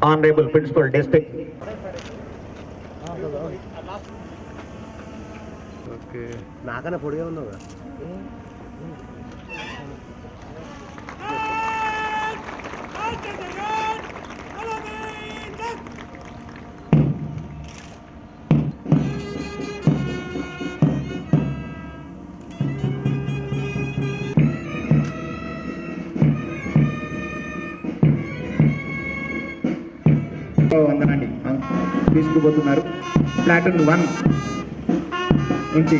Honorable Principal District. Okay. నాకన్నా పొడిగా ఉన్నావు వందనండి తీసుకుపోతున్నారు. ప్లాటూన్ 1 నుంచి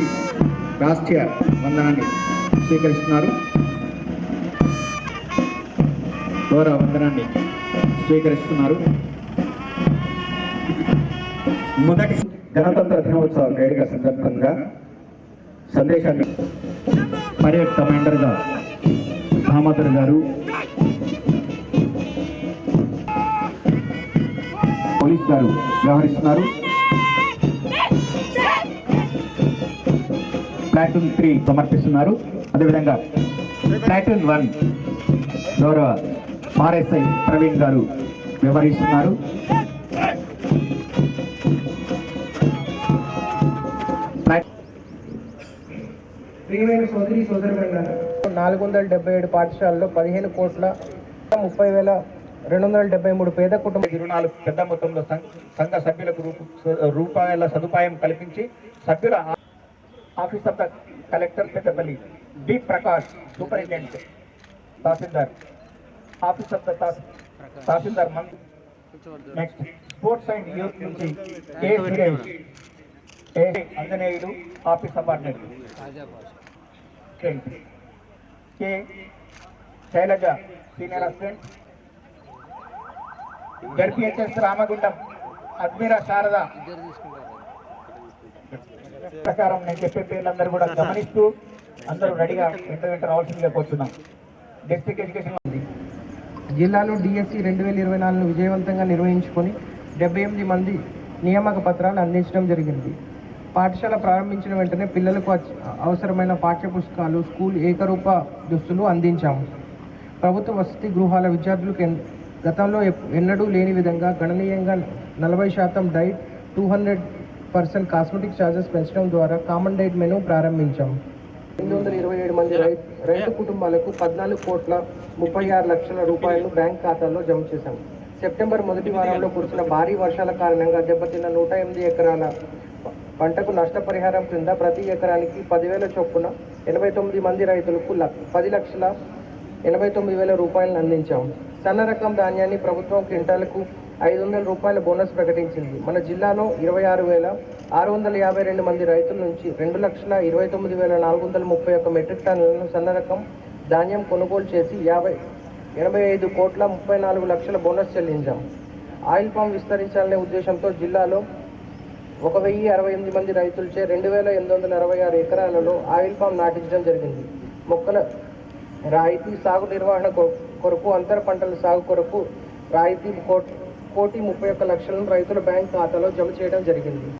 రాష్ట్రీయ వందనాన్ని స్వీకరిస్తున్నారు. గౌరవ వందనాన్ని స్వీకరిస్తున్నారు. మొదటి గణతంత్ర దినోత్సవ వేడుక సందర్భంగా సందేశాన్ని పరేడ్ కమాండర్గా దామోదర్ గారు, పోలీస్ గారు వ్యవహరిస్తున్నారు. ప్లాటూన్ 3 సమర్పిస్తున్నారు. అదేవిధంగా ప్లాటూన్ 1 గౌరవ ఆర్ఎస్ఐ ప్రవీణ్ గారు వ్యవహరిస్తున్నారు. ప్రియమైన సోదరి సోదరులారా, 477 పాఠశాలలో 15,30,273 పేద కుటుంబ రుణాలు పెద్ద మొత్తంలో సంఘ సభ్యులకు రూపాయల సదుపాయం కల్పించి సభ్యుల office of the collector Peddapalli D Prakash, superintendent tahsildar, office of the tahsildar మంది. నెక్స్ట్ స్పోర్ట్స్ అండ్ యూత్ నుంచి A Suresh, A Anjaneyulu, office apartment. K Shailaja, senior assistant. ZPHS Ramagundam అద్మీరా శారద ప్రకారం నేను చెప్పే పేర్లందరూ కూడా గమనిస్తూ అందరూ రెడీగా వెంట రావాల్సిందిగా కోరుతున్నాం. డిస్ట్రిక్ట్ ఎడ్యుకేషన్ జిల్లాలో డిఎస్సి 2024ను విజయవంతంగా నిర్వహించుకొని 78 మంది నియామక పత్రాలు అందించడం జరిగింది. పాఠశాల ప్రారంభించిన వెంటనే పిల్లలకు అవసరమైన పాఠ్య పుస్తకాలు, స్కూల్ ఏకరూప దుస్తులు అందించాము. ప్రభుత్వ వసతి గృహాల విద్యార్థులకు గతంలో ఎన్నడూ లేని విధంగా గణనీయంగా 40% డైట్, 200% కాస్మెటిక్ ఛార్జెస్ పెంచడం ద్వారా కామన్ డైట్ మెనూ ప్రారంభించాం. 827 మంది రైతు కుటుంబాలకు 14,36,00,000 రూపాయలు బ్యాంక్ ఖాతాల్లో జమ చేశాం. సెప్టెంబర్ మొదటి వారంలో కురిసిన భారీ వర్షాల కారణంగా దెబ్బతిన్న 108 ఎకరాల పంటకు నష్టపరిహారం క్రింద ప్రతి ఎకరానికి 10,000 చొప్పున 89 మంది రైతులకు 10,89,000 రూపాయలను అందించాం. సన్న రకం ధాన్యాన్ని ప్రభుత్వం క్వింటాలకు 500 రూపాయల బోనస్ ప్రకటించింది. మన జిల్లాలో 26,652 మంది రైతుల నుంచి 2,29,431 మెట్రిక్ టన్నులను సన్న రకం ధాన్యం కొనుగోలు చేసి 85,34,00,000 బోనస్ చెల్లించాం. ఆయిల్ పామ్ విస్తరించాలనే ఉద్దేశంతో జిల్లాలో 1,068 మంది రైతులచే 2,866 ఎకరాలలో ఆయిల్ పామ్ నాటించడం జరిగింది. మొక్కల రాయితీ సాగు నిర్వహణ కొరకు, అంతర పంటల సాగు కొరకు రాయితీ 1,31,00,000 రైతుల బ్యాంక్ ఖాతాలో జమ చేయడం జరిగింది.